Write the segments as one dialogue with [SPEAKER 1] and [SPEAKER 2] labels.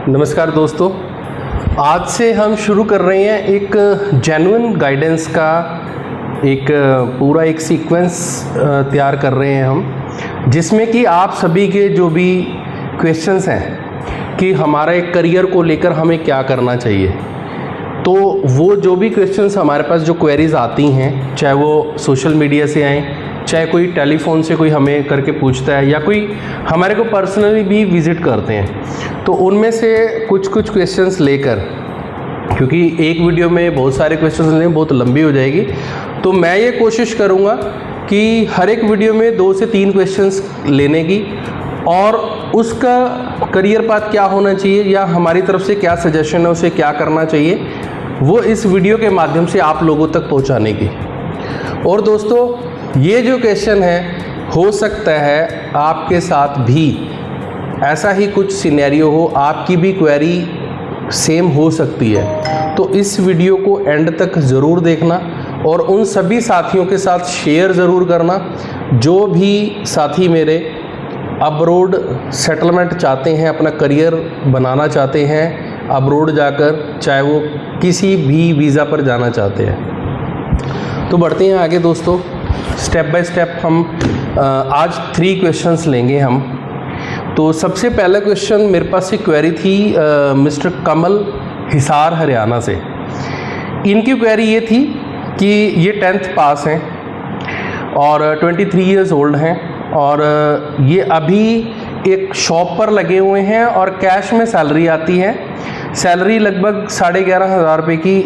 [SPEAKER 1] नमस्कार दोस्तों, आज से हम शुरू कर रहे हैं एक जेन्युइन गाइडेंस का पूरा एक सीक्वेंस तैयार कर रहे हैं हम, जिसमें कि आप सभी के जो भी क्वेश्चंस हैं कि हमारा एक करियर को लेकर हमें क्या करना चाहिए, तो वो जो भी क्वेश्चंस हमारे पास जो क्वेरीज आती हैं, चाहे वो सोशल मीडिया से आएँ, चाहे कोई टेलीफोन से कोई हमें करके पूछता है या कोई हमारे को पर्सनली भी विज़िट करते हैं, तो उनमें से कुछ क्वेश्चंस लेकर, क्योंकि एक वीडियो में बहुत सारे क्वेश्चंस लेने बहुत लंबी हो जाएगी, तो मैं ये कोशिश करूँगा कि हर एक वीडियो में 2 से 3 क्वेश्चंस लेने की, और उसका करियर पाथ क्या होना चाहिए या हमारी तरफ से क्या सजेशन है, उसे क्या करना चाहिए, वो इस वीडियो के माध्यम से आप लोगों तक पहुँचाने की। और दोस्तों, ये जो क्वेश्चन है, हो सकता है आपके साथ भी ऐसा ही कुछ सिनेरियो हो, आपकी भी क्वेरी सेम हो सकती है, तो इस वीडियो को एंड तक ज़रूर देखना और उन सभी साथियों के साथ शेयर ज़रूर करना जो भी साथी मेरे अब्रोड सेटलमेंट चाहते हैं, अपना करियर बनाना चाहते हैं अब्रोड जाकर, चाहे वो किसी भी वीज़ा पर जाना चाहते हैं। तो बढ़ते हैं आगे दोस्तों, स्टेप बाय स्टेप हम आज 3 क्वेश्चंस लेंगे हम। तो सबसे पहला क्वेश्चन मेरे पास एक क्वेरी थी मिस्टर कमल, हिसार, हरियाणा से। इनकी क्वेरी ये थी कि ये 10th पास हैं और 23 इयर्स ओल्ड हैं, और ये अभी एक शॉप पर लगे हुए हैं और कैश में सैलरी आती है। सैलरी लगभग 11,500 रुपये की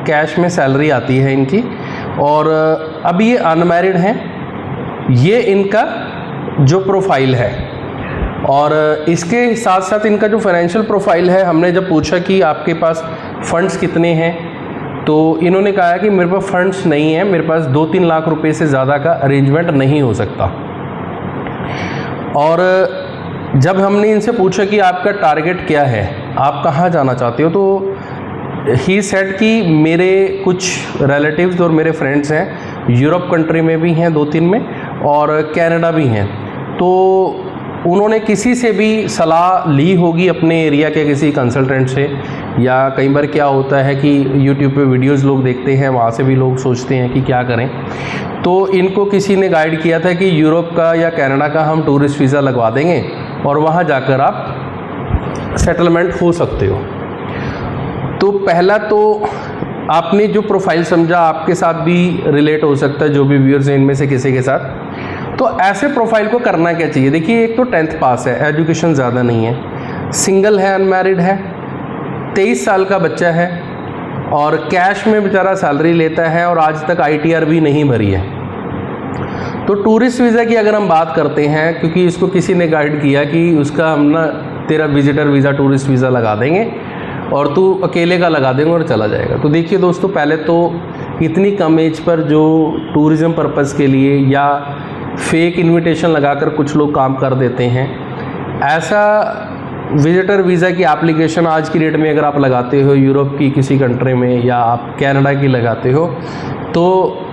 [SPEAKER 1] कैश में सैलरी आती है इनकी, और अभी ये अनमैरिड हैं। ये इनका जो प्रोफाइल है, और इसके साथ साथ इनका जो फाइनेंशियल प्रोफाइल है, हमने जब पूछा कि आपके पास फंड्स कितने हैं, तो इन्होंने कहा कि मेरे पास फंड्स नहीं है, मेरे पास 2-3 लाख रुपए से ज़्यादा का अरेंजमेंट नहीं हो सकता। और जब हमने इनसे पूछा कि आपका टारगेट क्या है, आप कहाँ जाना चाहते हो, तो ही सेड कि मेरे कुछ रिलेटिव्स और मेरे फ्रेंड्स हैं, यूरोप कंट्री में भी हैं 2-3 में, और कनाडा भी हैं। तो उन्होंने किसी से भी सलाह ली होगी अपने एरिया के किसी कंसल्टेंट से, या कई बार क्या होता है कि यूट्यूब पे वीडियोस लोग देखते हैं, वहाँ से भी लोग सोचते हैं कि क्या करें। तो इनको किसी ने गाइड किया था कि यूरोप का या कनाडा का हम टूरिस्ट वीज़ा लगवा देंगे और वहाँ जाकर आप सेटलमेंट हो सकते हो। तो पहला तो आपने जो प्रोफाइल समझा, आपके साथ भी रिलेट हो सकता है, जो भी व्यूअर्स हैं इनमें से किसी के साथ। तो ऐसे प्रोफाइल को करना क्या चाहिए? देखिए, एक तो 10th पास है, एजुकेशन ज़्यादा नहीं है, सिंगल है, अनमैरिड है, 23 साल का बच्चा है, और कैश में बेचारा सैलरी लेता है, और आज तक ITR भी नहीं भरी है। तो टूरिस्ट वीज़ा की अगर हम बात करते हैं, क्योंकि इसको किसी ने गाइड किया कि उसका हम ना तेरा विजिटर वीज़ा, टूरिस्ट वीज़ा लगा देंगे और तू अकेले का लगा देंगे और चला जाएगा। तो देखिए दोस्तों, पहले तो इतनी कम एज पर जो टूरिज़्म पर्पज़ के लिए या फेक इनविटेशन लगाकर कुछ लोग काम कर देते हैं, ऐसा विजिटर वीज़ा की एप्लीकेशन आज की डेट में अगर आप लगाते हो यूरोप की किसी कंट्री में, या आप कनाडा की लगाते हो, तो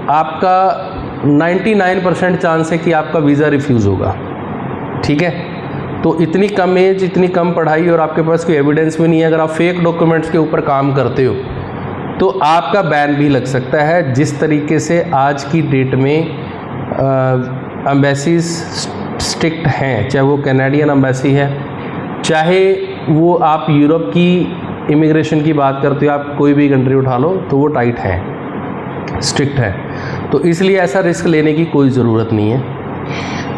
[SPEAKER 1] आपका 99% चांस है कि आपका वीज़ा रिफ्यूज़ होगा। ठीक है, तो इतनी कम एज, इतनी कम पढ़ाई, और आपके पास कोई एविडेंस भी नहीं है, अगर आप फेक डॉक्यूमेंट्स के ऊपर काम करते हो तो आपका बैन भी लग सकता है। जिस तरीके से आज की डेट में एम्बेसीज स्ट्रिक्ट हैं, चाहे वो कैनेडियन एम्बेसी है, चाहे वो आप यूरोप की इमिग्रेशन की बात करते हो, आप कोई भी कंट्री उठा लो, तो वो टाइट है, स्ट्रिक्ट है। तो इसलिए ऐसा रिस्क लेने की कोई ज़रूरत नहीं है।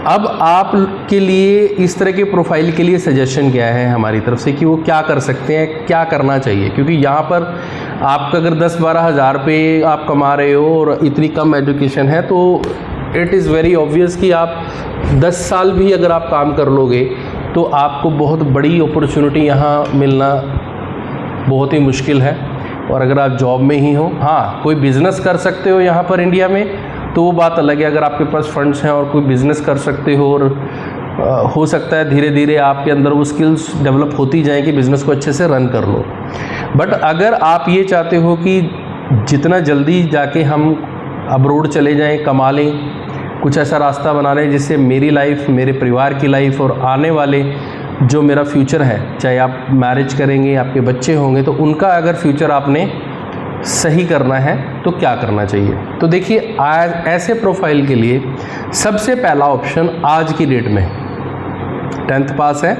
[SPEAKER 1] अब आप के लिए इस तरह के प्रोफाइल के लिए सजेशन क्या है हमारी तरफ से कि वो क्या कर सकते हैं, क्या करना चाहिए? क्योंकि यहाँ पर आपका अगर 10-12 हज़ार रुपये आप कमा रहे हो और इतनी कम एजुकेशन है, तो इट इज़ वेरी ऑब्वियस कि आप 10 साल भी अगर आप काम कर लोगे तो आपको बहुत बड़ी अपॉर्चुनिटी यहाँ मिलना बहुत ही मुश्किल है। और अगर आप जॉब में ही हो, हाँ, कोई बिज़नेस कर सकते हो यहाँ पर इंडिया में, तो वो बात अलग है। अगर आपके पास फंड्स हैं और कोई बिज़नेस कर सकते हो, और हो सकता है धीरे धीरे आपके अंदर वो स्किल्स डेवलप होती जाएं कि बिज़नेस को अच्छे से रन कर लो। बट अगर आप ये चाहते हो कि जितना जल्दी जाके हम अब्रोड चले जाएं, कमा लें, कुछ ऐसा रास्ता बना लें जिससे मेरी लाइफ, मेरे परिवार की लाइफ और आने वाले जो मेरा फ्यूचर है, चाहे आप मैरिज करेंगे, आपके बच्चे होंगे, तो उनका अगर फ्यूचर आपने सही करना है तो क्या करना चाहिए। तो देखिए, आज ऐसे प्रोफाइल के लिए सबसे पहला ऑप्शन आज की डेट में 10th पास है,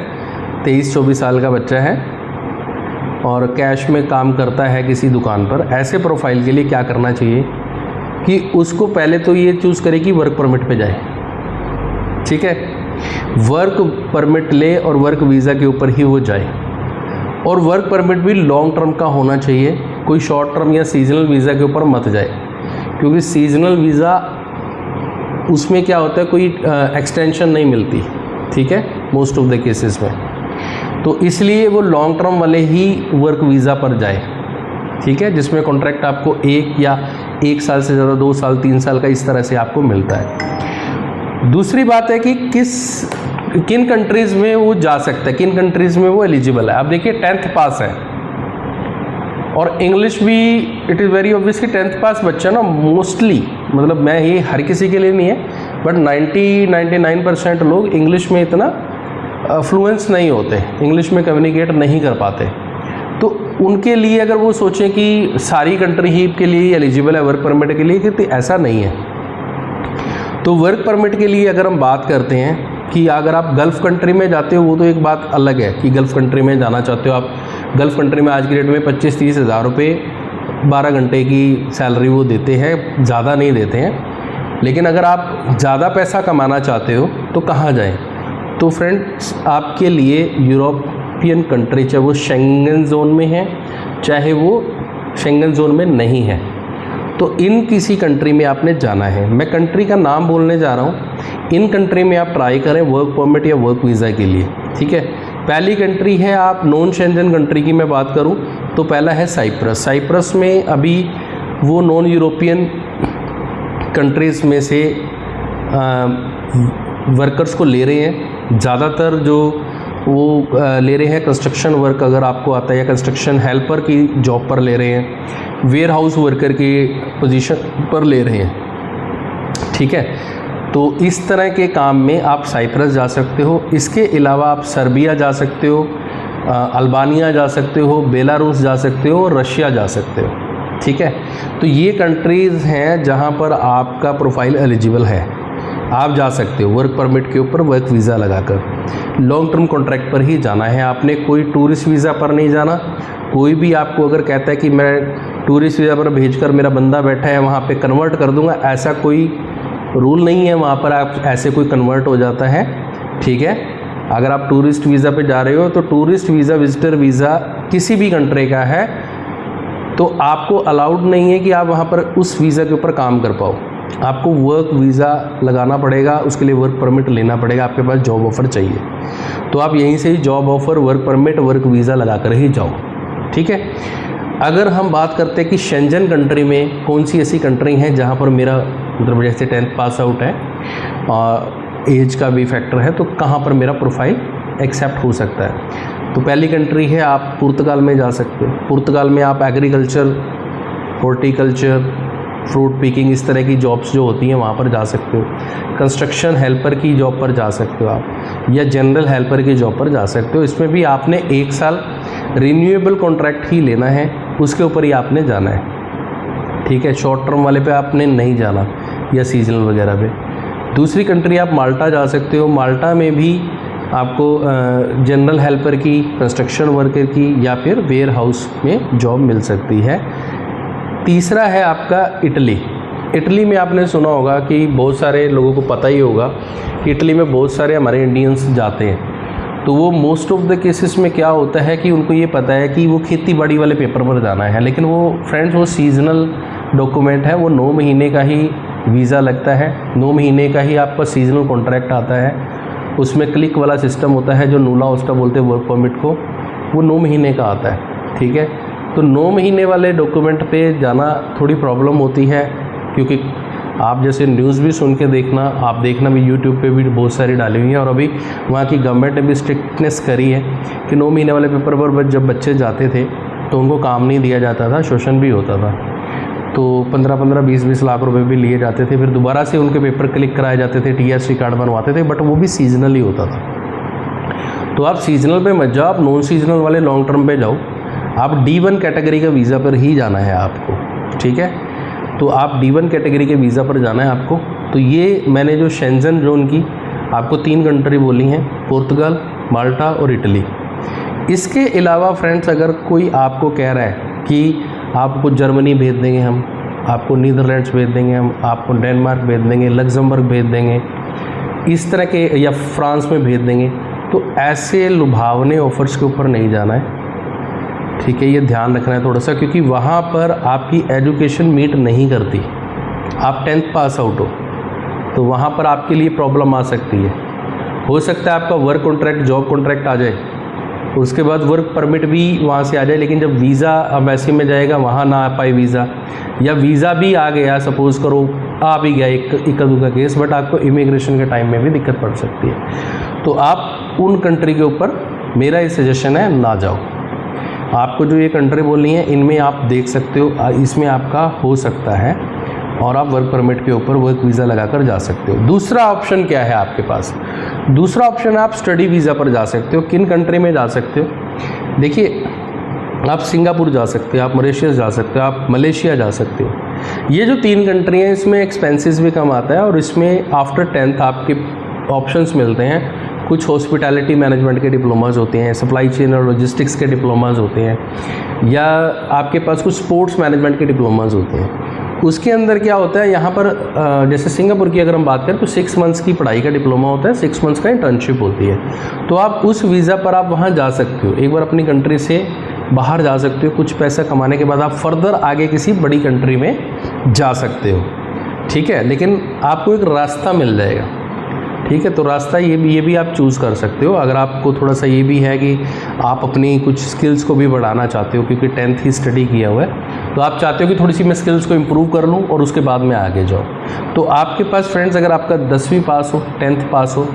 [SPEAKER 1] 23-24 साल का बच्चा है और कैश में काम करता है किसी दुकान पर, ऐसे प्रोफाइल के लिए क्या करना चाहिए कि उसको पहले तो ये चूज़ करे कि वर्क परमिट पे जाए। ठीक है, वर्क परमिट ले और वर्क वीज़ा के ऊपर ही वो जाए, और वर्क परमिट भी लॉन्ग टर्म का होना चाहिए, कोई शॉर्ट टर्म या सीजनल वीज़ा के ऊपर मत जाए, क्योंकि सीजनल वीज़ा उसमें क्या होता है, कोई एक्सटेंशन नहीं मिलती। ठीक है, मोस्ट ऑफ द केसेस में, तो इसलिए वो लॉन्ग टर्म वाले ही वर्क वीज़ा पर जाए। ठीक है, जिसमें कॉन्ट्रैक्ट आपको 1 साल से ज़्यादा 2 साल 3 साल का इस तरह से आपको मिलता है। दूसरी बात है कि किन कंट्रीज़ में वो जा सकता है, किन कंट्रीज़ में वो एलिजिबल है। अब देखिए 10th पास है और इंग्लिश भी, इट इज़ वेरी ऑब्वियस कि 10th पास बच्चा ना मोस्टली, मतलब मैं ये हर किसी के लिए नहीं है, बट 99% लोग इंग्लिश में इतना फ्लुएंस नहीं होते, इंग्लिश में कम्युनिकेट नहीं कर पाते। तो उनके लिए अगर वो सोचें कि सारी कंट्री ही के लिए एलिजिबल है वर्क परमिट के लिए, क्योंकि ऐसा नहीं है। तो वर्क परमिट के लिए अगर हम बात करते हैं कि अगर आप गल्फ़ कंट्री में जाते हो, वो तो एक बात अलग है कि गल्फ़ कंट्री में जाना चाहते हो आप। गल्फ़ कंट्री में आज की डेट में 25-30 हज़ार रुपये 12 घंटे की सैलरी वो देते हैं, ज़्यादा नहीं देते हैं। लेकिन अगर आप ज़्यादा पैसा कमाना चाहते हो तो कहाँ जाएं? तो फ्रेंड्स, आपके लिए यूरोपियन कंट्री, चाहे वो शेंगन जोन में है चाहे वो शेंगन जोन में नहीं है, तो इन किसी कंट्री में आपने जाना है। मैं कंट्री का नाम बोलने जा रहा हूँ, इन कंट्री में आप ट्राई करें वर्क परमिट या वर्क वीज़ा के लिए। ठीक है, पहली कंट्री है, आप नॉन शेंजन कंट्री की मैं बात करूँ तो पहला है साइप्रस। साइप्रस में अभी वो नॉन यूरोपियन कंट्रीज़ में से वर्कर्स को ले रहे हैं। ज़्यादातर जो वो ले रहे हैं कंस्ट्रक्शन वर्क, अगर आपको आता है, या कंस्ट्रक्शन हेल्पर की जॉब पर ले रहे हैं, वेयर हाउस वर्कर की पोजीशन पर ले रहे हैं। ठीक है, तो इस तरह के काम में आप साइप्रस जा सकते हो। इसके अलावा आप सर्बिया जा सकते हो, अल्बानिया जा सकते हो, बेलारूस जा सकते हो, रशिया जा सकते हो। ठीक है, तो ये कंट्रीज़ हैं जहाँ पर आपका प्रोफाइल एलिजिबल है, आप जा सकते हो वर्क परमिट के ऊपर वर्क वीज़ा लगाकर। लॉन्ग टर्म कॉन्ट्रैक्ट पर ही जाना है आपने, कोई टूरिस्ट वीज़ा पर नहीं जाना। कोई भी आपको अगर कहता है कि मैं टूरिस्ट वीज़ा पर भेजकर मेरा बंदा बैठा है वहाँ पे कन्वर्ट कर दूंगा, ऐसा कोई रूल नहीं है। वहाँ पर आप ऐसे कोई कन्वर्ट हो जाता है। ठीक है, अगर आप टूरिस्ट वीज़ा पे जा रहे हो तो टूरिस्ट वीज़ा, विजिटर वीज़ा किसी भी कंट्री का है तो आपको अलाउड नहीं है कि आप वहाँ पर उस वीज़ा के ऊपर काम कर पाओ। आपको वर्क वीज़ा लगाना पड़ेगा, उसके लिए वर्क परमिट लेना पड़ेगा, आपके पास जॉब ऑफ़र चाहिए तो आप यहीं से ही job offer, work permit, work visa लगा कर ही जाओ। ठीक है, अगर हम बात करते हैं कि शेंजन कंट्री में कौन सी ऐसी कंट्री हैं जहाँ पर मेरा मतलब जैसे 10th पास आउट है और एज का भी फैक्टर है, तो कहाँ पर मेरा प्रोफाइल एक्सेप्ट हो सकता है। तो पहली कंट्री है, आप पुर्तगाल में जा सकते हो। पुर्तगाल में आप एग्रीकल्चर, हॉर्टिकल्चर, फ्रूट पिकिंग, इस तरह की जॉब्स जो होती हैं वहाँ पर जा सकते हो। कंस्ट्रक्शन हेल्पर की जॉब पर जा सकते हो आप, या जनरल हेल्पर की जॉब पर जा सकते हो। इसमें भी आपने 1 साल रिन्यूएबल कॉन्ट्रैक्ट ही लेना है, उसके ऊपर ही आपने जाना है। ठीक है, शॉर्ट टर्म वाले पे आपने नहीं जाना, या सीजनल वगैरह पे। दूसरी कंट्री आप माल्टा जा सकते हो। माल्टा में भी आपको जनरल हेल्पर की, कंस्ट्रक्शन वर्कर की, या फिर वेयर हाउस में जॉब मिल सकती है। तीसरा है आपका इटली। इटली में आपने सुना होगा कि बहुत सारे लोगों को पता ही होगा कि इटली में बहुत सारे हमारे इंडियंस जाते हैं। तो वो मोस्ट ऑफ द केसेस में क्या होता है कि उनको ये पता है कि वो खेती बाड़ी वाले पेपर पर जाना है, लेकिन वो फ्रेंड्स वो सीजनल डॉक्यूमेंट है, वो 9 महीने का ही वीज़ा लगता है, 9 महीने का ही आपका सीजनल कॉन्ट्रैक्ट आता है। उसमें क्लिक वाला सिस्टम होता है जो नूला ओस्टा बोलते हैं वर्क परमिट को, वो 9 महीने का आता है। ठीक है, तो 9 महीने वाले डॉक्यूमेंट पे जाना थोड़ी प्रॉब्लम होती है, क्योंकि आप जैसे न्यूज़ भी सुन के देखना, आप देखना भी यूट्यूब पे भी बहुत सारी डाली हुई हैं, और अभी वहाँ की गवर्नमेंट ने भी स्ट्रिक्टनेस करी है कि 9 महीने वाले पेपर पर जब बच्चे जाते थे तो उनको काम नहीं दिया जाता था, शोषण भी होता था। तो 15-15, 20-20 लाख रुपए भी लिए जाते थे, फिर दोबारा से उनके पेपर क्लिक कराए जाते थे, TRC कार्ड बनवाते थे, बट वो भी सीजनली होता था। तो आप सीजनल पे मत जाओ, आप नॉन सीजनल वाले लॉन्ग टर्म पे जाओ। आप D1 कैटेगरी का वीज़ा पर ही जाना है आपको, ठीक है। तो आप D1 कैटेगरी के वीज़ा पर जाना है आपको। तो ये मैंने जो शेंजन जोन की आपको 3 कंट्री बोली हैं, पुर्तगाल, माल्टा और इटली। इसके अलावा फ्रेंड्स अगर कोई आपको कह रहा है कि आपको जर्मनी भेज देंगे हम, आपको नीदरलैंड्स भेज देंगे हम, आपको डेनमार्क भेज देंगे, लग्जमबर्ग भेज देंगे, इस तरह के, या फ्रांस में भेज देंगे, तो ऐसे लुभावने ऑफर्स के ऊपर नहीं जाना है, ठीक है। ये ध्यान रखना है थोड़ा सा, क्योंकि वहाँ पर आपकी एजुकेशन मीट नहीं करती। आप 10th पास आउट हो तो वहाँ पर आपके लिए प्रॉब्लम आ सकती है। हो सकता है आपका वर्क कॉन्ट्रैक्ट, जॉब कॉन्ट्रैक्ट आ जाए, उसके बाद वर्क परमिट भी वहाँ से आ जाए, लेकिन जब वीज़ा एम्बेसी में जाएगा वहाँ ना आ पाए वीज़ा, या वीज़ा भी आ गया, सपोज़ करो आ भी गया इक्का दुक्का केस, बट आपको इमिग्रेशन के टाइम में भी दिक्कत पड़ सकती है। तो आप उन कंट्री के ऊपर, मेरा ये सजेशन है, ना जाओ। आपको जो ये कंट्री बोलनी है इनमें आप देख सकते हो, इसमें आपका हो सकता है और आप वर्क परमिट के ऊपर वर्क वीज़ा लगाकर जा सकते हो। दूसरा ऑप्शन क्या है आपके पास? दूसरा ऑप्शन आप स्टडी वीज़ा पर जा सकते हो। किन कंट्री में जा सकते हो? देखिए, आप सिंगापुर जा सकते हो, आप मॉरिशस जा सकते हो, आप मलेशिया जा सकते हो। ये जो 3 कंट्री हैं इसमें एक्सपेंसेस भी कम आता है और इसमें आफ्टर 10th आपके ऑप्शंस मिलते हैं। कुछ हॉस्पिटैलिटी मैनेजमेंट के डिप्लोमास होते हैं, सप्लाई चेन और लॉजिस्टिक्स के डिप्लोमास होते हैं, या आपके पास कुछ स्पोर्ट्स मैनेजमेंट के डिप्लोमास होते हैं। उसके अंदर क्या होता है, यहाँ पर जैसे सिंगापुर की अगर हम बात करें तो 6 मंथ्स की पढ़ाई का डिप्लोमा होता है, 6 मंथ्स का इंटर्नशिप होती है। तो आप उस वीज़ा पर आप वहाँ जा सकते हो, एक बार अपनी कंट्री से बाहर जा सकते हो। कुछ पैसा कमाने के बाद आप फर्दर आगे किसी बड़ी कंट्री में जा सकते हो, ठीक है। लेकिन आपको एक रास्ता मिल जाएगा, ठीक है। तो रास्ता ये भी आप चूज़ कर सकते हो। अगर आपको थोड़ा सा ये भी है कि आप अपनी कुछ स्किल्स को भी बढ़ाना चाहते हो, क्योंकि 10th ही स्टडी किया हुआ है, तो आप चाहते हो कि थोड़ी सी मैं स्किल्स को इम्प्रूव कर लूँ और उसके बाद में आगे जाऊँ, तो आपके पास फ्रेंड्स, अगर आपका 10वीं पास हो, 10th पास हो,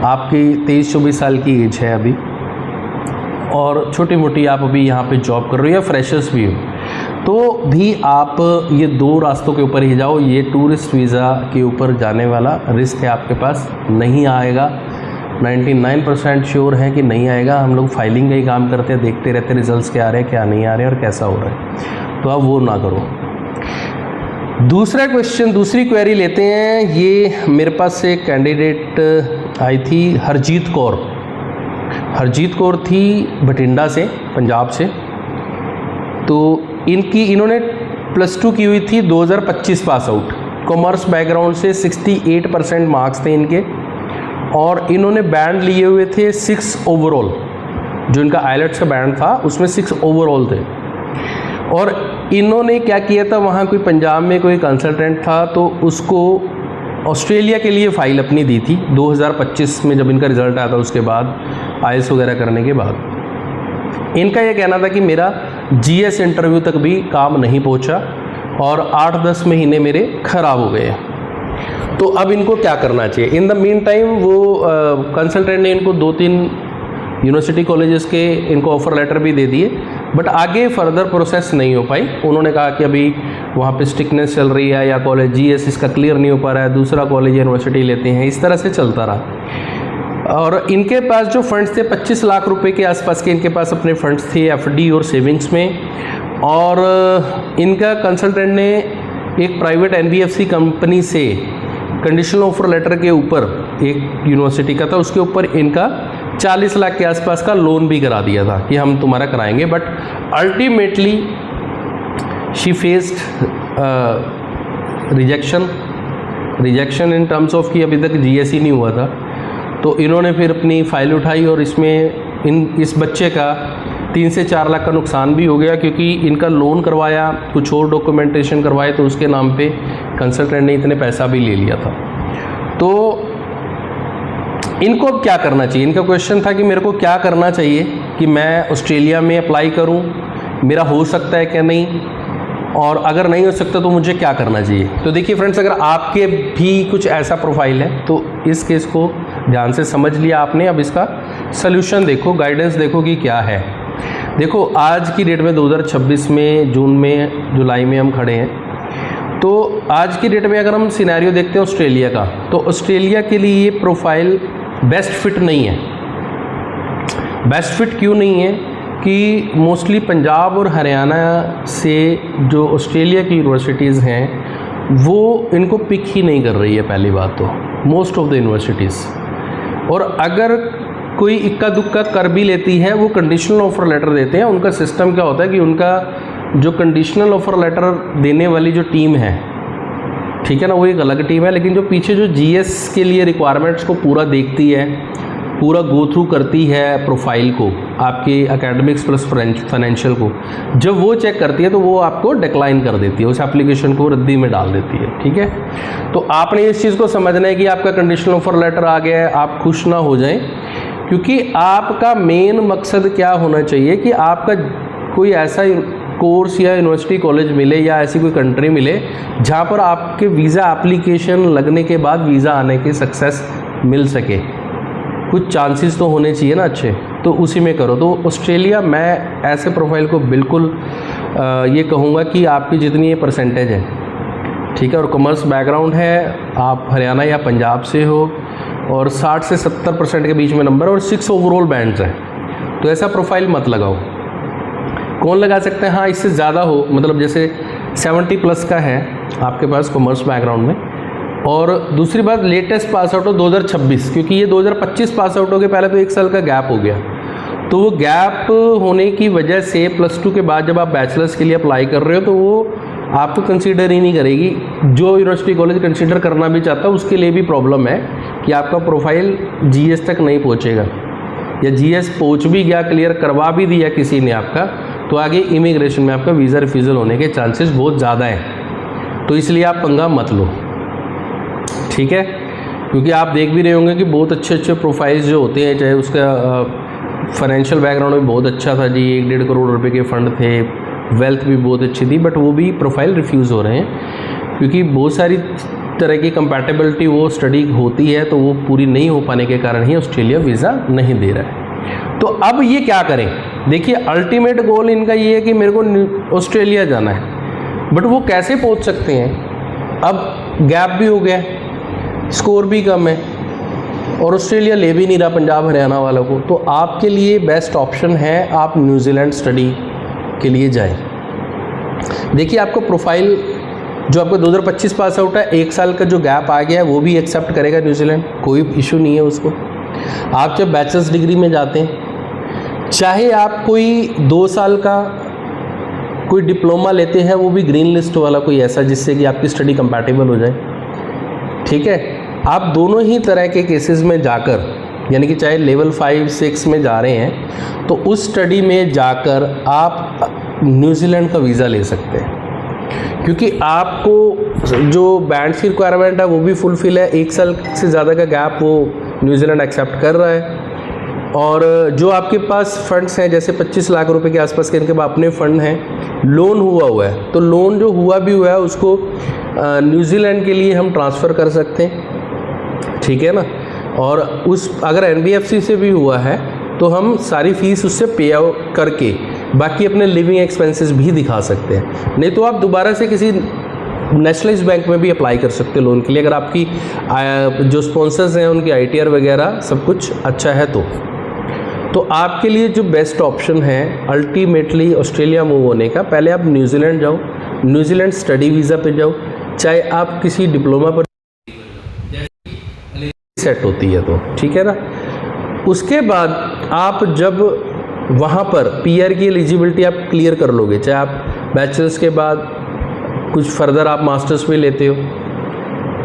[SPEAKER 1] आपकी 23-24 साल की एज है अभी, और छोटी मोटी आप अभी यहाँ पे जॉब कर रहे हो या फ्रेशर्स भी हो, तो भी आप ये 2 रास्तों के ऊपर ही जाओ। ये टूरिस्ट वीज़ा के ऊपर जाने वाला रिस्क है आपके पास, नहीं आएगा। 99% श्योर है कि नहीं आएगा। हम लोग फाइलिंग का ही काम करते हैं, देखते रहते रिजल्ट्स क्या आ रहे हैं, क्या नहीं आ रहे हैं और कैसा हो रहा है, तो आप वो ना करो। दूसरा क्वेश्चन, दूसरी क्वेरी लेते हैं। ये मेरे पास से कैंडिडेट आई थी, हरजीत कौर थी बठिंडा से, पंजाब से। तो इन्होंने +2 की हुई थी, 2025 पास आउट, कॉमर्स बैकग्राउंड से 68% मार्क्स थे इनके, और इन्होंने बैंड लिए हुए थे 6 ओवरऑल। जो इनका आइलेट्स का बैंड था उसमें 6 ओवरऑल थे। और इन्होंने क्या किया था, वहाँ कोई पंजाब में कोई कंसल्टेंट था, तो उसको ऑस्ट्रेलिया के लिए फ़ाइल अपनी दी थी 2025 में, जब इनका रिज़ल्ट आया था उसके बाद, आईएलटीएस वगैरह करने के बाद। इनका ये कहना था कि मेरा जीएस इंटरव्यू तक भी काम नहीं पहुंचा और 8-10 महीने मेरे ख़राब हो गए। तो अब इनको क्या करना चाहिए? इन द मीन टाइम वो कंसल्टेंट ने इनको 2-3 यूनिवर्सिटी कॉलेजेस के इनको ऑफ़र लेटर भी दे दिए, बट आगे फर्दर प्रोसेस नहीं हो पाई। उन्होंने कहा कि अभी वहाँ पे स्टिकनेस चल रही है, या कॉलेज जीएस इसका क्लियर नहीं हो पा रहा है, दूसरा कॉलेज यूनिवर्सिटी लेते हैं, इस तरह से चलता रहा। और इनके पास जो फंड्स थे 25 लाख रुपए के आसपास के इनके पास अपने फंड्स थे एफडी और सेविंग्स में। और इनका कंसल्टेंट ने एक प्राइवेट एनबीएफसी कंपनी से कंडीशनल ऑफर लेटर के ऊपर, एक यूनिवर्सिटी का था, उसके ऊपर इनका 40 लाख के आसपास का लोन भी करा दिया था कि हम तुम्हारा कराएंगे। But ultimately she faced rejection in terms of कि अभी तक जीएस ही नहीं हुआ था। तो इन्होंने फिर अपनी फ़ाइल उठाई और इसमें इस बच्चे का 3 से 4 लाख का नुकसान भी हो गया, क्योंकि इनका लोन करवाया, कुछ और डॉक्यूमेंटेशन करवाए, तो उसके नाम पे कंसल्टेंट ने इतने पैसा भी ले लिया था। तो इनको अब क्या करना चाहिए? इनका क्वेश्चन था कि मेरे को क्या करना चाहिए कि मैं ऑस्ट्रेलिया में अप्लाई करूं, मेरा हो सकता है क्या नहीं, और अगर नहीं हो सकता तो मुझे क्या करना चाहिए। तो देखिए फ्रेंड्स, अगर आपके भी कुछ ऐसा प्रोफाइल है तो इस केस को ध्यान से समझ लिया आपने। अब इसका सल्यूशन देखो, गाइडेंस देखो कि क्या है। देखो आज की डेट में 2026 में जून में जुलाई में हम खड़े हैं, तो आज की डेट में अगर हम सिनेरियो देखते हैं ऑस्ट्रेलिया का, तो ऑस्ट्रेलिया के लिए ये प्रोफाइल बेस्ट फिट नहीं है। बेस्ट फिट क्यों नहीं है कि मोस्टली पंजाब और हरियाणा से जो ऑस्ट्रेलिया की यूनिवर्सिटीज़ हैं वो इनको पिक ही नहीं कर रही है, पहली बात तो मोस्ट ऑफ द यूनिवर्सिटीज़। और अगर कोई इक्का दुक्का कर भी लेती है वो कंडीशनल ऑफ़र लेटर देते हैं। उनका सिस्टम क्या होता है कि उनका जो कंडीशनल ऑफ़र लेटर देने वाली जो टीम है, ठीक है ना, वो एक अलग टीम है, लेकिन जो पीछे जो जीएस के लिए रिक्वायरमेंट्स को पूरा देखती है, पूरा गो थ्रू करती है प्रोफाइल को, आपके एकेडमिक्स प्लस फाइनेंशियल को, जब वो चेक करती है तो वो आपको डिक्लाइन कर देती है, उस एप्लीकेशन को रद्दी में डाल देती है। ठीक है, तो आपने इस चीज़ को समझना है कि आपका कंडीशनल ऑफर लेटर आ गया है, आप खुश ना हो जाएं, क्योंकि आपका मेन मकसद क्या होना चाहिए कि आपका कोई ऐसा कोर्स या यूनिवर्सिटी कॉलेज मिले या ऐसी कोई कंट्री मिले जहाँ पर आपके वीज़ा एप्लीकेशन लगने के बाद वीज़ा आने की सक्सेस मिल सके। कुछ चांसेस तो होने चाहिए ना अच्छे, तो उसी में करो। तो ऑस्ट्रेलिया, मैं ऐसे प्रोफाइल को बिल्कुल ये कहूँगा कि आपकी जितनी ये परसेंटेज है, ठीक है, और कॉमर्स बैकग्राउंड है, आप हरियाणा या पंजाब से हो और 60 से 70% के बीच में नंबर और 6 ओवरऑल बैंड्स हैं, तो ऐसा प्रोफाइल मत लगाओ। कौन लगा सकते हैं? हाँ, इससे ज़्यादा हो, मतलब जैसे 70+ का है आपके पास कॉमर्स बैकग्राउंड में, और दूसरी बात लेटेस्ट पास आउट हो 2026, क्योंकि ये 2025 पास आउट हो गए, पहले तो 1 साल का गैप हो गया। तो वो गैप होने की वजह से +2 के बाद जब आप बैचलर्स के लिए अप्लाई कर रहे हो तो वो आपको कंसीडर ही नहीं करेगी। जो यूनिवर्सिटी कॉलेज कंसीडर करना भी चाहता है उसके लिए भी प्रॉब्लम है कि आपका प्रोफाइल जीएस तक नहीं पहुँचेगा, या जीएस पहुँच भी गया, क्लियर करवा भी दिया किसी ने आपका, तो आगे इमिग्रेशन में आपका वीज़ा रिफ्यूज़ल होने के चांसेस बहुत ज़्यादा हैं। तो इसलिए आप पंगा मत लो, ठीक है, क्योंकि आप देख भी रहे होंगे कि बहुत अच्छे अच्छे प्रोफाइल्स जो होते हैं, चाहे उसका फाइनेंशियल बैकग्राउंड भी बहुत अच्छा था जी, 1-1.5 करोड़ रुपए के फ़ंड थे, वेल्थ भी बहुत अच्छी थी, बट वो भी प्रोफाइल रिफ्यूज़ हो रहे हैं क्योंकि बहुत सारी तरह की कंपैटिबिलिटी वो स्टडी होती है, तो वो पूरी नहीं हो पाने के कारण ही ऑस्ट्रेलिया वीज़ा नहीं दे रहा है। तो अब ये क्या करें? देखिए, अल्टीमेट गोल इनका ये है कि मेरे को ऑस्ट्रेलिया जाना है, बट वो कैसे पहुँच सकते हैं? अब गैप भी हो गया, स्कोर भी कम है और ऑस्ट्रेलिया ले भी नहीं रहा पंजाब हरियाणा वालों को, तो आपके लिए बेस्ट ऑप्शन है आप न्यूजीलैंड स्टडी के लिए जाएं। देखिए, आपको प्रोफाइल जो आपका 2025 पास आउट है, 1 साल का जो गैप आ गया है वो भी एक्सेप्ट करेगा न्यूजीलैंड, कोई इशू नहीं है उसको। आप जब बैचलर्स डिग्री में जाते हैं, चाहे आप कोई 2 साल का कोई डिप्लोमा लेते हैं, वो भी ग्रीन लिस्ट वाला कोई ऐसा जिससे कि आपकी स्टडी कंपैटिबल हो जाए, ठीक है। आप दोनों ही तरह के केसेस में जाकर, यानी कि चाहे लेवल 5-6 में जा रहे हैं, तो उस स्टडी में जाकर आप न्यूजीलैंड का वीज़ा ले सकते हैं, क्योंकि आपको जो बैंड्स की रिक्वायरमेंट है वो भी फुलफिल है। 1 साल से ज़्यादा का गैप वो न्यूजीलैंड एक्सेप्ट कर रहा है, और जो आपके पास फंड्स हैं, जैसे 25 लाख रुपए के आसपास के इनके अपने फ़ंड हैं, लोन हुआ है, तो लोन जो हुआ है उसको न्यूजीलैंड के लिए हम ट्रांसफ़र कर सकते हैं, ठीक है ना। और उस अगर एनबीएफसी से भी हुआ है तो हम सारी फ़ीस उससे पे आउट करके बाकी अपने लिविंग एक्सपेंसेस भी दिखा सकते हैं। नहीं तो आप दोबारा से किसी नेशनलाइज्ड बैंक में भी अप्लाई कर सकते हैं लोन के लिए, अगर आपकी जो स्पॉन्सर्स हैं उनकी आईटीआर वगैरह सब कुछ अच्छा है तो आपके लिए जो बेस्ट ऑप्शन है अल्टीमेटली ऑस्ट्रेलिया मूव होने का, पहले आप न्यूजीलैंड जाओ, न्यूजीलैंड स्टडी वीज़ा पे जाओ, चाहे आप किसी डिप्लोमा पर सेट होती है तो, ठीक है ना। उसके बाद आप जब वहाँ पर पीआर की एलिजिबिलिटी आप क्लियर कर लोगे, चाहे आप बैचलर्स के बाद कुछ फर्दर आप मास्टर्स में लेते हो,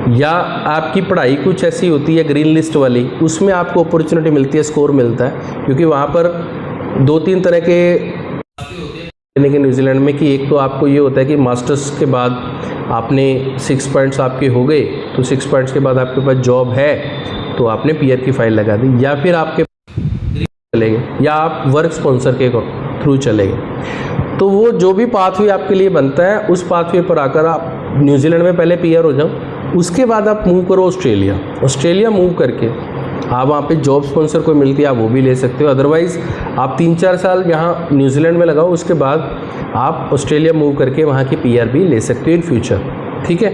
[SPEAKER 1] या आपकी पढ़ाई कुछ ऐसी होती है ग्रीन लिस्ट वाली, उसमें आपको अपॉर्चुनिटी मिलती है, स्कोर मिलता है, क्योंकि वहाँ पर 2-3 तरह के यानी कि न्यूजीलैंड में कि एक तो आपको ये होता है कि मास्टर्स के बाद आपने 6 पॉइंट्स आपके हो गए, तो 6 पॉइंट्स के बाद आपके पास जॉब है तो आपने पीआर की फाइल लगा दी, या फिर आपके चले गए, या आप वर्क स्पॉन्सर के थ्रू चले गए। तो वो जो भी पाथवे आपके लिए बनता है उस पाथवे पर आकर आप न्यूजीलैंड में पहले पीआर हो जाओ, उसके बाद आप मूव करो ऑस्ट्रेलिया मूव करके आप वहाँ पे जॉब स्पॉन्सर कोई मिलती है आप वो भी ले सकते हो, अदरवाइज़ आप 3-4 साल यहाँ न्यूजीलैंड में लगाओ, उसके बाद आप ऑस्ट्रेलिया मूव करके वहाँ की पीआर भी ले सकते हो इन फ्यूचर, ठीक है।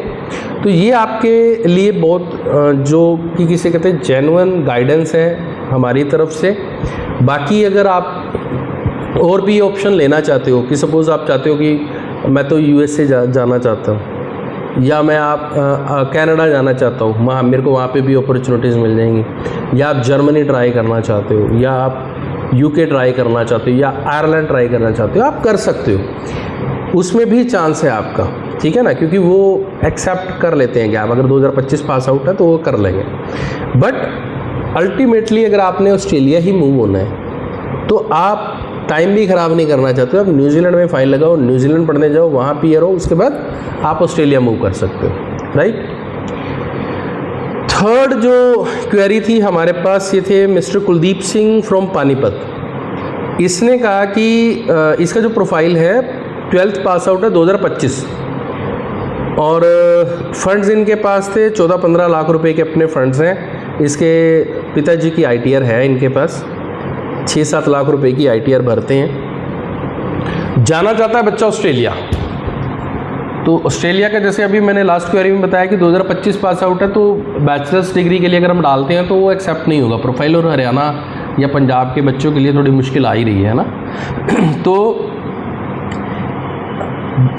[SPEAKER 1] तो ये आपके लिए बहुत जो कि किसे कहते हैं जेन्युइन गाइडेंस है हमारी तरफ से। बाकी अगर आप और भी ऑप्शन लेना चाहते हो कि सपोज़ आप चाहते हो कि मैं तो USA जाना चाहता हूँ, या मैं आप कनाडा जाना चाहता हूँ, वहाँ मेरे को वहाँ पे भी अपॉर्चुनिटीज़ मिल जाएंगी, या आप जर्मनी ट्राई करना चाहते हो, या आप UK ट्राई करना चाहते हो, या आयरलैंड ट्राई करना चाहते हो, आप कर सकते हो। उसमें भी चांस है आपका, ठीक है ना, क्योंकि वो एक्सेप्ट कर लेते हैं कि आप अगर 2025 पास आउट है तो वो कर लेंगे। बट अल्टीमेटली अगर आपने ऑस्ट्रेलिया ही मूव होना है तो आप टाइम भी ख़राब नहीं करना चाहते हो, आप न्यूजीलैंड में फाइल लगाओ, न्यूजीलैंड पढ़ने जाओ, वहाँ पीआर हो, उसके बाद आप ऑस्ट्रेलिया मूव कर सकते हो, राइट। थर्ड जो क्वेरी थी हमारे पास, ये थे मिस्टर कुलदीप सिंह फ्रॉम पानीपत। इसने कहा कि इसका जो प्रोफाइल है 12th पास आउट है 2025, और फंड्स इनके पास थे 14-15 लाख रुपए के अपने फंड्स हैं। इसके पिताजी की ITR है इनके पास, 6-7 लाख रुपए की ITR भरते हैं। जाना चाहता है बच्चा ऑस्ट्रेलिया, तो ऑस्ट्रेलिया का जैसे अभी मैंने लास्ट क्वेरी में बताया कि 2025 पास आउट है, तो बैचलर्स डिग्री के लिए अगर हम डालते हैं तो वो एक्सेप्ट नहीं होगा प्रोफाइल, और हरियाणा या पंजाब के बच्चों के लिए थोड़ी मुश्किल आ ही रही है ना। तो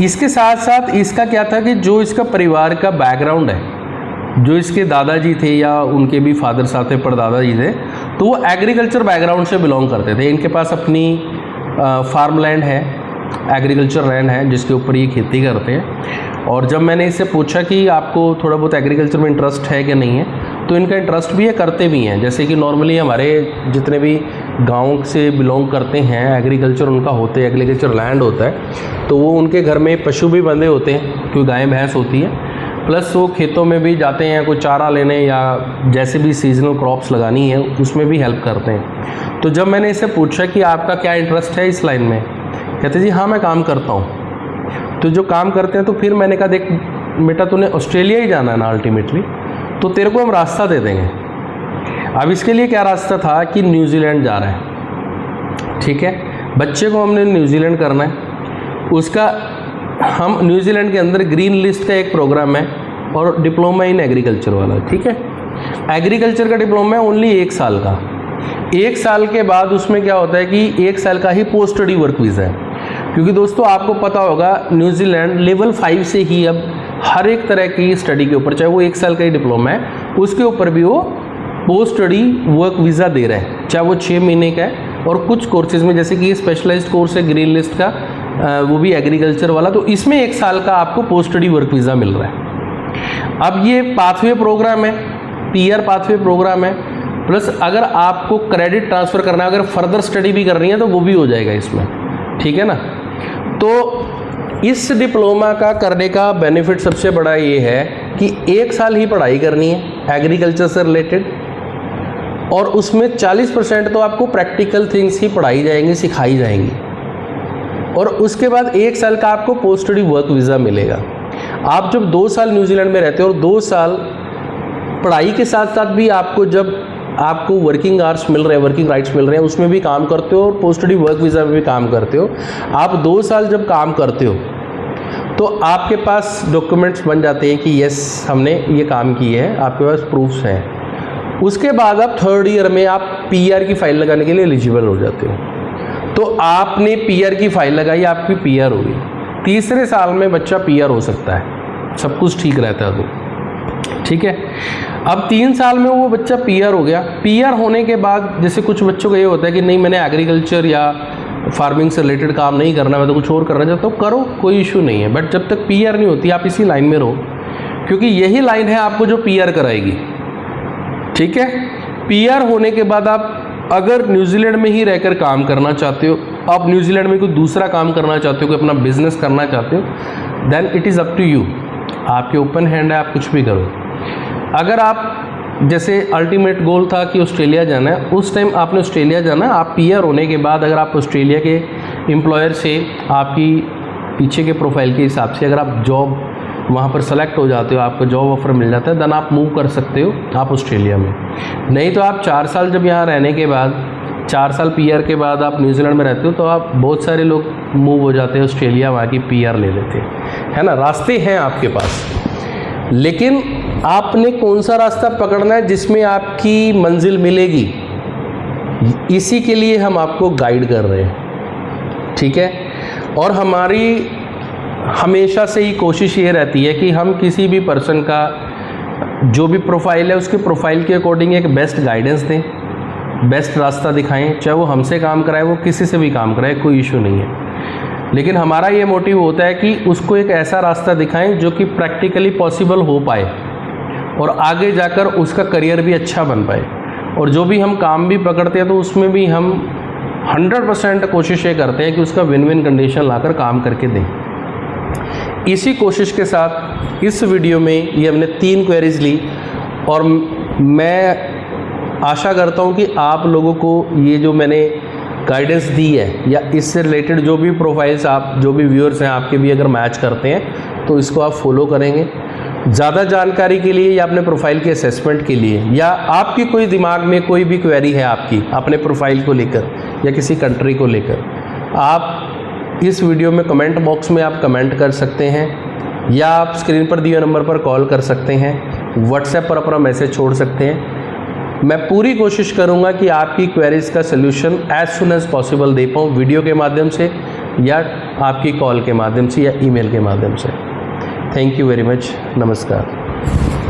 [SPEAKER 1] इसके साथ साथ इसका क्या था कि जो इसका परिवार का बैकग्राउंड है, जो इसके दादाजी थे या उनके भी फादर साहब थे, परदादाजी थे, तो वो एग्रीकल्चर बैकग्राउंड से बिलोंग करते थे। इनके पास अपनी फार्म लैंड है, एग्रीकल्चर लैंड है जिसके ऊपर ये खेती करते हैं। और जब मैंने इससे पूछा कि आपको थोड़ा बहुत एग्रीकल्चर में इंटरेस्ट है कि नहीं है, तो इनका इंटरेस्ट भी है, करते भी हैं। जैसे कि नॉर्मली हमारे जितने भी गांव से बिलोंग करते हैं, एग्रीकल्चर उनका होते हैं, एग्रीकल्चर लैंड होता है, तो वो उनके घर में पशु भी बंधे होते हैं, कोई गाय भैंस होती है, प्लस वो खेतों में भी जाते हैं कोई चारा लेने या जैसे भी सीजनल क्रॉप्स लगानी है उसमें भी हेल्प करते हैं। तो जब मैंने इससे पूछा कि आपका क्या इंटरेस्ट है इस लाइन में, कहते जी हाँ मैं काम करता हूँ। तो जो काम करते हैं, तो फिर मैंने कहा देख बेटा तूने ऑस्ट्रेलिया ही जाना है ना अल्टीमेटली, तो तेरे को हम रास्ता दे देंगे। अब इसके लिए क्या रास्ता था कि न्यूजीलैंड जा रहा है, ठीक है, बच्चे को हमने न्यूजीलैंड करना है। उसका हम न्यूजीलैंड के अंदर ग्रीन लिस्ट का एक प्रोग्राम है और डिप्लोमा इन एग्रीकल्चर वाला, ठीक है। एग्रीकल्चर का डिप्लोमा है ओनली 1 साल का। 1 साल के बाद उसमें क्या होता है कि 1 साल का ही पोस्ट स्टडी वर्क वीज़ा है, क्योंकि दोस्तों आपको पता होगा न्यूजीलैंड लेवल 5 से ही अब हर एक तरह की स्टडी के ऊपर, चाहे वो 1 साल का ही डिप्लोमा है, उसके ऊपर भी वो पोस्ट स्टडी वर्क वीज़ा दे रहे हैं, चाहे वो 6 महीने का है। और कुछ कोर्सेज में जैसे कि ये स्पेशलाइज्ड कोर्स है ग्रीन लिस्ट का, वो भी एग्रीकल्चर वाला, तो इसमें 1 साल का आपको पोस्ट स्टडी वर्क वीज़ा मिल रहा है। अब ये पाथवे प्रोग्राम है, PR पाथवे प्रोग्राम है, प्लस अगर आपको क्रेडिट ट्रांसफ़र करना है, अगर फर्दर स्टडी भी करनी है तो वो भी हो जाएगा इसमें, ठीक है ना। तो इस डिप्लोमा का करने का बेनिफिट सबसे बड़ा ये है कि 1 साल ही पढ़ाई करनी है एग्रीकल्चर से रिलेटेड, और उसमें 40% तो आपको प्रैक्टिकल थिंग्स ही पढ़ाई जाएंगी, सिखाई जाएंगी, और उसके बाद 1 साल का आपको पोस्ट स्टडी वर्क वीज़ा मिलेगा। आप जब 2 साल न्यूजीलैंड में रहते हो और 2 साल पढ़ाई के साथ साथ भी आपको जब आपको वर्किंग आवर्स मिल रहे हैं, वर्किंग राइट्स मिल रहे हैं, उसमें भी काम करते हो और पोस्ट स्टडी वर्क वीज़ा में भी काम करते हो। आप 2 साल जब काम करते हो तो आपके पास डॉक्यूमेंट्स बन जाते हैं कि यस हमने ये काम किए हैं, आपके पास प्रूफ्स हैं। उसके बाद आप 3rd ईयर में आप PR की फ़ाइल लगाने के लिए एलिजिबल हो जाते हो। तो आपने PR की फ़ाइल लगाई, आपकी PR होगी। 3रे साल में बच्चा PR हो सकता है, सब कुछ ठीक रहता है तो, ठीक है। अब 3 साल में वो बच्चा PR हो गया। PR होने के बाद जैसे कुछ बच्चों का ये होता है कि नहीं मैंने एग्रीकल्चर या फार्मिंग से रिलेटेड काम नहीं करना, मैं तो कुछ और करना चाहता हूँ, करो, कोई इशू नहीं है। बट जब तक PR नहीं होती आप इसी लाइन में रहो, क्योंकि यही लाइन है आपको जो PR कराएगी, ठीक है। PR होने के बाद आप अगर न्यूजीलैंड में ही रहकर काम करना चाहते हो, आप न्यूजीलैंड में कोई दूसरा काम करना चाहते हो, कोई अपना बिजनेस करना चाहते हो, then it is up to you, आपके ओपन हैंड है, आप कुछ भी करो। अगर आप जैसे अल्टीमेट गोल था कि ऑस्ट्रेलिया जाना है, उस टाइम आपने ऑस्ट्रेलिया जाना, आप PR होने के बाद अगर आप ऑस्ट्रेलिया के एम्प्लॉयर से आपकी पीछे के प्रोफाइल के हिसाब से अगर आप जॉब वहाँ पर सेलेक्ट हो जाते हो, आपको जॉब ऑफर मिल जाता है, देन आप मूव कर सकते हो आप ऑस्ट्रेलिया में। नहीं तो आप 4 साल जब यहाँ रहने के बाद, 4 साल PR के बाद आप न्यूजीलैंड में रहते हो, तो आप बहुत सारे लोग मूव हो जाते हैं ऑस्ट्रेलिया, वहाँ की PR ले लेते हैं, है ना। रास्ते हैं आपके पास, लेकिन आपने कौन सा रास्ता पकड़ना है जिसमें आपकी मंजिल मिलेगी, इसी के लिए हम आपको गाइड कर रहे हैं, ठीक है। और हमारी हमेशा से ही कोशिश ये रहती है कि हम किसी भी पर्सन का जो भी प्रोफाइल है उसके प्रोफाइल के अकॉर्डिंग एक बेस्ट गाइडेंस दें, बेस्ट रास्ता दिखाएं, चाहे वो हमसे काम कराए, वो किसी से भी काम कराए, कोई इशू नहीं है। लेकिन हमारा ये मोटिव होता है कि उसको एक ऐसा रास्ता दिखाएं जो कि प्रैक्टिकली पॉसिबल हो पाए और आगे जाकर उसका करियर भी अच्छा बन पाए। और जो भी हम काम भी पकड़ते हैं तो उसमें भी हम 100% कोशिश ये करते हैं कि उसका विन विन कंडीशन लाकर काम करके दें। इसी कोशिश के साथ इस वीडियो में ये हमने 3 क्वेरीज ली और मैं आशा करता हूँ कि आप लोगों को ये जो मैंने गाइडेंस दी है या इससे रिलेटेड जो भी प्रोफाइल्स आप जो भी व्यूअर्स हैं आपके भी अगर मैच करते हैं तो इसको आप फॉलो करेंगे। ज़्यादा जानकारी के लिए या अपने प्रोफाइल के असेसमेंट के लिए या आपकी कोई दिमाग में कोई भी क्वेरी है आपकी अपने प्रोफाइल को लेकर या किसी कंट्री को लेकर, आप इस वीडियो में कमेंट बॉक्स में आप कमेंट कर सकते हैं या आप स्क्रीन पर दिए नंबर पर कॉल कर सकते हैं, व्हाट्सएप पर अपना मैसेज छोड़ सकते हैं। मैं पूरी कोशिश करूंगा कि आपकी क्वेरीज का solution as soon as possible दे पाऊँ, वीडियो के माध्यम से या आपकी कॉल के माध्यम से या ईमेल के माध्यम से। Thank you very much. नमस्कार।